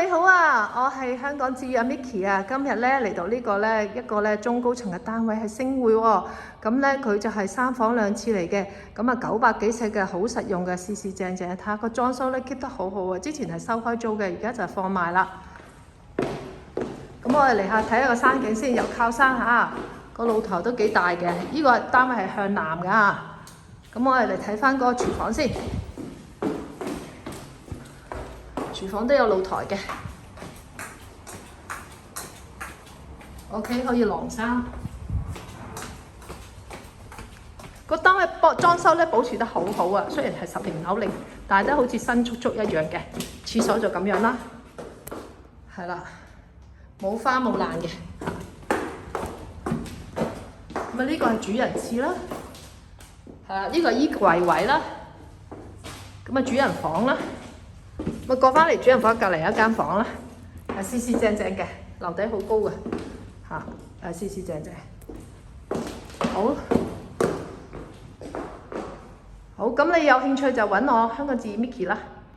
你好啊，我係香港置業阿 Micky 啊，今日咧嚟到呢個咧一個咧中高層嘅單位係星匯喎，咁咧佢就係3房2廁嚟嘅，咁啊900幾尺嘅，好實用嘅，四四正正，睇下個裝修咧 keep 得好好啊，之前係收開租嘅，而家就放賣啦。咁我哋嚟下睇下個山景先，有靠山嚇，個露台都幾大嘅，呢個單位係向南㗎。咁我哋嚟睇翻嗰個廚房先。廚房都有露台嘅 ，OK 可以晾衫。個單位裝修咧保持得好好啊，雖然係10年樓齡，但係都好似新簇簇一樣嘅。廁所就咁樣啦，係啦，冇花冇爛嘅。咁啊呢個係主人廁啦，係啦，呢個係衣櫃位啦。咁啊主人房啦。咪過翻嚟主人房隔離有一間房啦，係四四正正嘅，樓底好高嘅嚇，四四正正。好，咁你有興趣就揾我香港置業 Micky 啦。